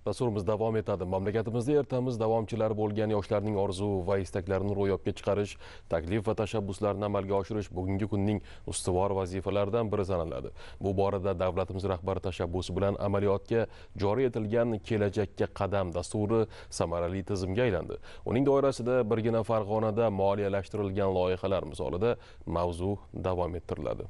Dasturimiz davom etadi. Mamlakatimizda ertamiz davomchilari bo'lgan yoshlarning orzu va istaklarini ro'yobga chiqarish, taklif va tashabbuslarini amalga oshirish bugungi kunning ustuvor vazifalaridan biri sanaladi. Bu borada davlatimiz rahbari tashabbusi bilan amaliyotga joriy etilgan Kelajakka qadam dasturi samarali tizimga aylandi. Uning doirasida birgina Farg'onada moliyalashtirilgan loyihalar misolida mavzu davom ettiriladi.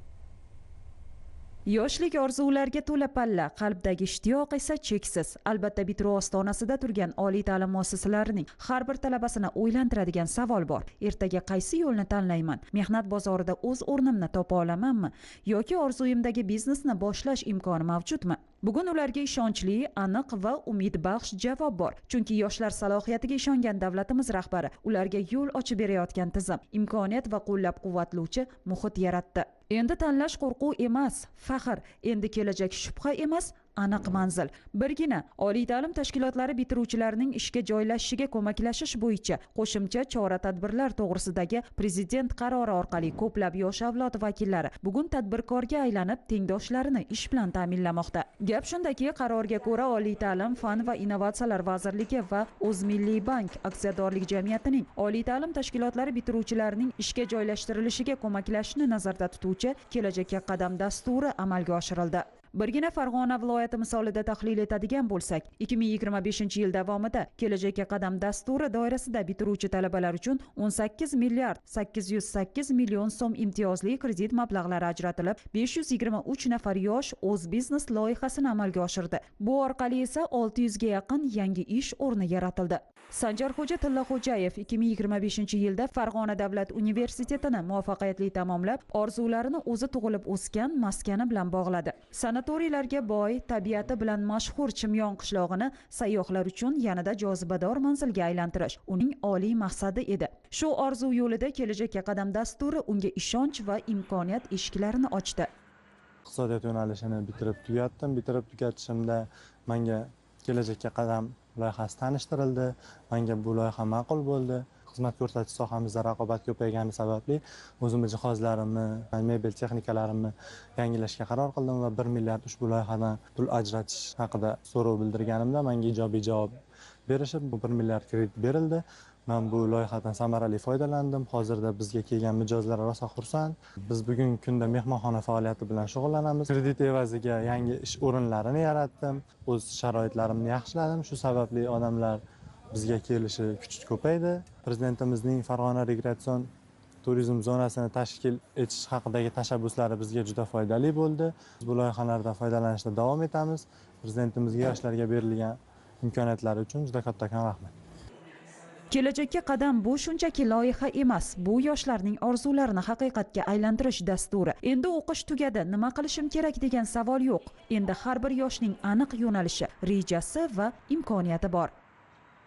Yoshlik orzularga to'la palla, qalbdagi ishtiyoq esa cheksiz. Albatta, bitro ostonasida turgan oliy ta'lim muassasalarining har bir talabasini o'ylantiradigan savol bor. Ertaga qaysi yo'lni tanlayman? Mehnat bozorida o'z o'rnimni topa olamanmi? Yoki orzuyimdagi biznesni boshlash imkoni mavjudmi? Bugun ularga ishonchli, aniq va umidbaxsh javob bor. Chunki yoshlar salohiyatiga ishongan davlatimiz rahbari ularga yo'l ochib berayotgan tizim, imkoniyat va qo'llab-quvvatlovchi muhit yaratdi. Endi tanlash qo'rquv emas, faxr. Endi kelajak shubha emas, aniq manzil. Birgina oliy ta'lim tashkilotlari bitiruvchilarining ishga joylashishiga ko'maklashish bo'yicha qo'shimcha chora-tadbirlar to'g'risidagi prezident qarori orqali ko'plab yosh avlod vakillari bugun tadbirkorga aylanib, tengdoshlarini ish bilan ta'minlamoqda. Gap shundaki, qarorga ko'ra oliy ta'lim, fan va innovatsiyalar vazirligi va O'zmilliybank aksiyadorlik jamiyatining oliy ta'lim tashkilotlari bitiruvchilarining ishga joylashtirilishiga ko'maklashishni nazarda tutuvchi Kelajakka qadam dasturi amalga oshirildi. Birgina Farg'ona viloyati misolida tahlil etadigan bo'lsak, 2025-yil davomida Kelajakka qadam dasturi doirasida bitiruvchi talabalar uchun 18 milliard 808 million so'm imtiyozli kredit mablag'lari ajratilib, 523 nafar yosh o'z biznes loyihasini amalga oshirdi. Bu orqali esa 600 ga yaqin yangi ish o'rni yaratildi. Sanjarxo'ja Tillaxo'jayev 2025-yilda Farg'ona davlat universitetini muvaffaqiyatli tamomlab, orzularini o'zi tug'ilib o'sgan maskani bilan bog'ladi. Sanatoriylarga boy, tabiati bilan mashhur Chimyon qishlog'ini sayyohlar uchun yanada jozibador manzilga aylantirish uning oliy maqsadi edi. Shu orzu yo'lida Kelajakka qadam dasturi unga ishonch va imkoniyat eshiklarini ochdi. Iqtisodiyot yo'nalishini bitirib tugatdim. Bitirib tugatishimda menga Kelajakka qadam loyihasi tanishtirildi. Menga bu loyiha ma'qul bo'ldi. Xizmat ko'rsatish sohamizda raqobat ko'paygani sababli o'zimning jihozlarimni, mebel texnikalarimni yangilashga qaror qildim va 1 milliard ushbu loyihadan pul ajratish haqida so'rov bildirganimda menga ijobiy javob berishib, bu 1 milliard kredit berildi. Men bu loyihadan samarali foydalandim. Hozirda bizga kelgan mijozlar rosa xursand. Biz bugungi kunda mehmonxona faoliyati bilan shug'ullanamiz. Kredit evaziga yangi ish o'rinlarini yaratdim. O'z sharoitlarimni yaxshiladim. Shu sababli odamlar bizga kelishi kuch ko'paydi. Prezidentimizning Farg'ona rekreatsion turizm zonasini tashkil etish haqidagi tashabbuslari bizga juda foydali bo'ldi. Biz bu loyihalardan foydalanishda davom etamiz. Prezidentimizga yoshlarga berilgan imkoniyatlari uchun juda kattakon rahmat. Kelajakka qadam bu shunchaki loyiha emas, bu yoshlarning orzularini haqiqatga aylantirish dasturi. Endi o'qish tugadi, nima qilishim kerak degan savol yo'q. Endi har bir yoshning aniq yo'nalishi, rejasi va imkoniyati bor.